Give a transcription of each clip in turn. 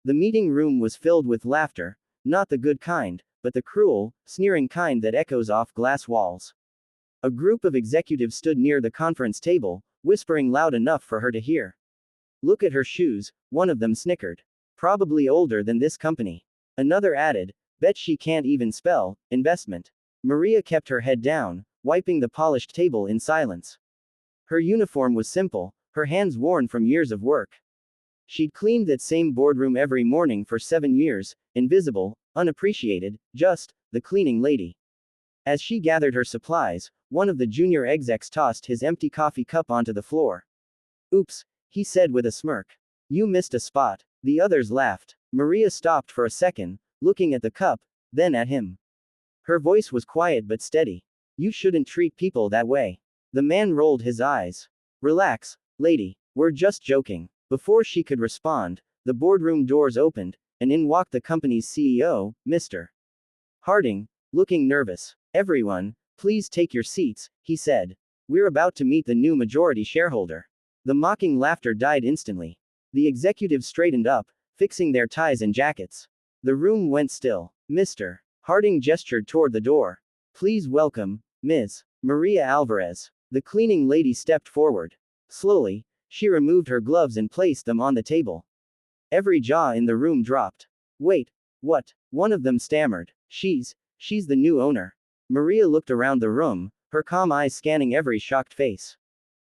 The meeting room was filled with laughter, not the good kind, but the cruel, sneering kind that echoes off glass walls. A group of executives stood near the conference table, whispering loud enough for her to hear. "Look at her shoes," one of them snickered. "Probably older than this company." Another added, "Bet she can't even spell investment." Maria kept her head down, wiping the polished table in silence. Her uniform was simple, her hands worn from years of work. She'd cleaned that same boardroom every morning for 7 years, invisible, unappreciated, just the cleaning lady. As she gathered her supplies, one of the junior execs tossed his empty coffee cup onto the floor. "Oops," he said with a smirk. "You missed a spot." The others laughed. Maria stopped for a second, looking at the cup, then at him. Her voice was quiet but steady. "You shouldn't treat people that way." The man rolled his eyes. "Relax, lady. We're just joking." Before she could respond, the boardroom doors opened, and in walked the company's CEO, Mr. Harding, looking nervous. "Everyone, please take your seats," he said. "We're about to meet the new majority shareholder." The mocking laughter died instantly. The executives straightened up, fixing their ties and jackets. The room went still. Mr. Harding gestured toward the door. "Please welcome, Ms. Maria Alvarez." The cleaning lady stepped forward. Slowly, she removed her gloves and placed them on the table. Every jaw in the room dropped. "Wait, what?" one of them stammered. She's the new owner." Maria looked around the room, her calm eyes scanning every shocked face.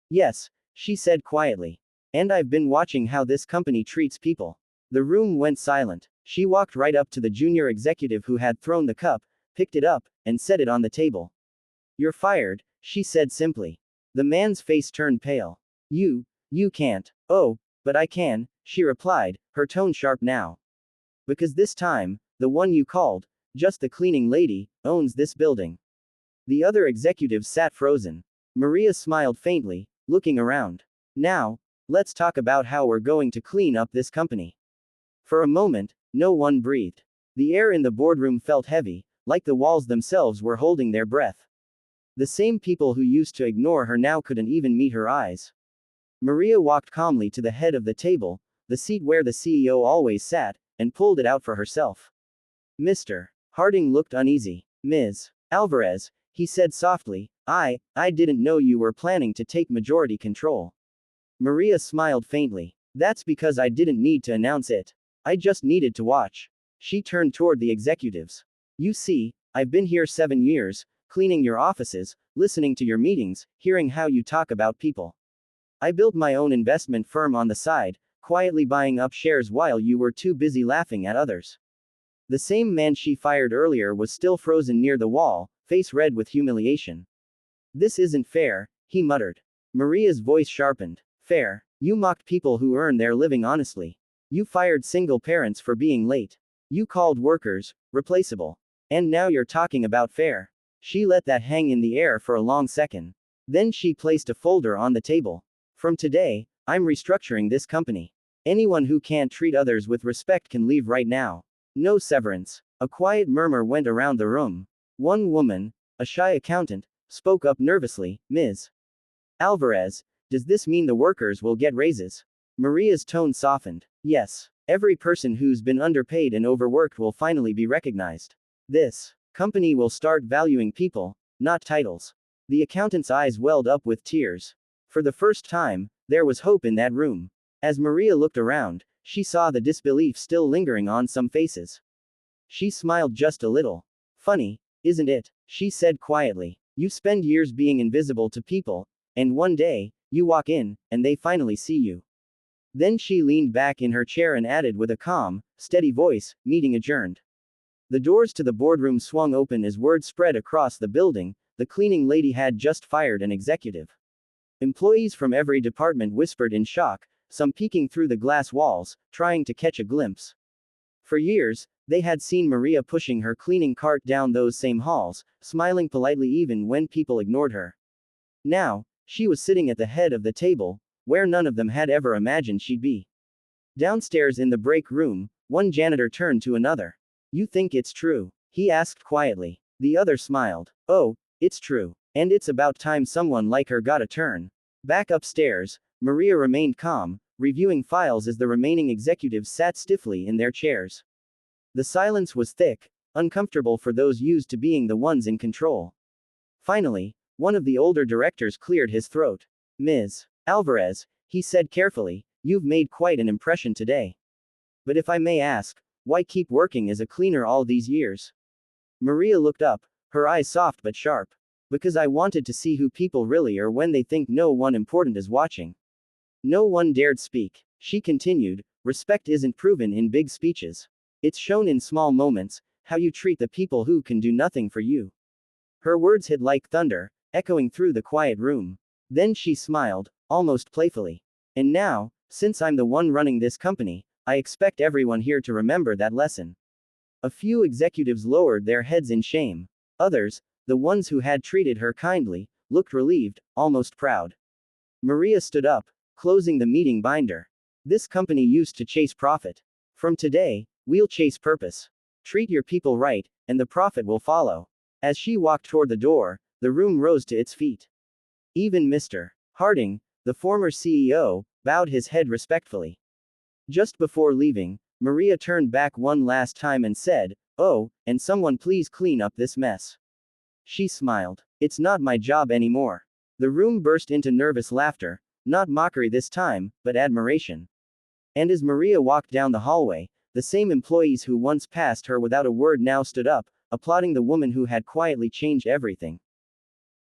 "Yes," she said quietly. "And I've been watching how this company treats people." The room went silent. She walked right up to the junior executive who had thrown the cup, picked it up, and set it on the table. "You're fired," she said simply. The man's face turned pale. You can't." "Oh, but I can," she replied, her tone sharp now. "Because this time, the one you called, just the cleaning lady, owns this building." The other executives sat frozen. Maria smiled faintly, looking around. "Now, let's talk about how we're going to clean up this company." For a moment, no one breathed. The air in the boardroom felt heavy, like the walls themselves were holding their breath. The same people who used to ignore her now couldn't even meet her eyes. Maria walked calmly to the head of the table, the seat where the CEO always sat, and pulled it out for herself. Mr. Harding looked uneasy. "Ms. Alvarez," he said softly, I didn't know you were planning to take majority control." Maria smiled faintly. "That's because I didn't need to announce it. I just needed to watch." She turned toward the executives. "You see, I've been here 7 years, cleaning your offices, listening to your meetings, hearing how you talk about people. I built my own investment firm on the side, quietly buying up shares while you were too busy laughing at others." The same man she fired earlier was still frozen near the wall, face red with humiliation. "This isn't fair," he muttered. Maria's voice sharpened. "Fair? You mocked people who earn their living honestly. You fired single parents for being late. You called workers replaceable. And now you're talking about fair." She let that hang in the air for a long second. Then she placed a folder on the table. "From today, I'm restructuring this company. Anyone who can't treat others with respect can leave right now. No severance." A quiet murmur went around the room. One woman, a shy accountant, spoke up nervously, "Ms. Alvarez, does this mean the workers will get raises?" Maria's tone softened. "Yes. Every person who's been underpaid and overworked will finally be recognized. This company will start valuing people, not titles." The accountant's eyes welled up with tears. For the first time, there was hope in that room. As Maria looked around, she saw the disbelief still lingering on some faces. She smiled just a little. "Funny, isn't it?" she said quietly. "You spend years being invisible to people, and one day, you walk in, and they finally see you." Then she leaned back in her chair and added with a calm, steady voice, "Meeting adjourned." The doors to the boardroom swung open as word spread across the building, the cleaning lady had just fired an executive. Employees from every department whispered in shock, some peeking through the glass walls, trying to catch a glimpse. For years, they had seen Maria pushing her cleaning cart down those same halls, smiling politely even when people ignored her. Now, she was sitting at the head of the table, where none of them had ever imagined she'd be. Downstairs in the break room, one janitor turned to another. "You think it's true?" he asked quietly. The other smiled. "Oh, it's true. And it's about time someone like her got a turn." Back upstairs, Maria remained calm, reviewing files as the remaining executives sat stiffly in their chairs. The silence was thick, uncomfortable for those used to being the ones in control. Finally, one of the older directors cleared his throat. "Ms. Alvarez," he said carefully, "you've made quite an impression today. But if I may ask, why keep working as a cleaner all these years?" Maria looked up, her eyes soft but sharp. "Because I wanted to see who people really are when they think no one important is watching." No one dared speak. She continued, "Respect isn't proven in big speeches. It's shown in small moments, how you treat the people who can do nothing for you." Her words hit like thunder, echoing through the quiet room. Then she smiled, almost playfully. "And now, since I'm the one running this company, I expect everyone here to remember that lesson." A few executives lowered their heads in shame. Others, the ones who had treated her kindly, looked relieved, almost proud. Maria stood up, closing the meeting binder. "This company used to chase profit. From today, we'll chase purpose. Treat your people right, and the profit will follow." As she walked toward the door, the room rose to its feet. Even Mr. Harding, the former CEO, bowed his head respectfully. Just before leaving, Maria turned back one last time and said, "Oh, and someone please clean up this mess." She smiled. "It's not my job anymore." The room burst into nervous laughter, not mockery this time, but admiration. And as Maria walked down the hallway, the same employees who once passed her without a word now stood up, applauding the woman who had quietly changed everything.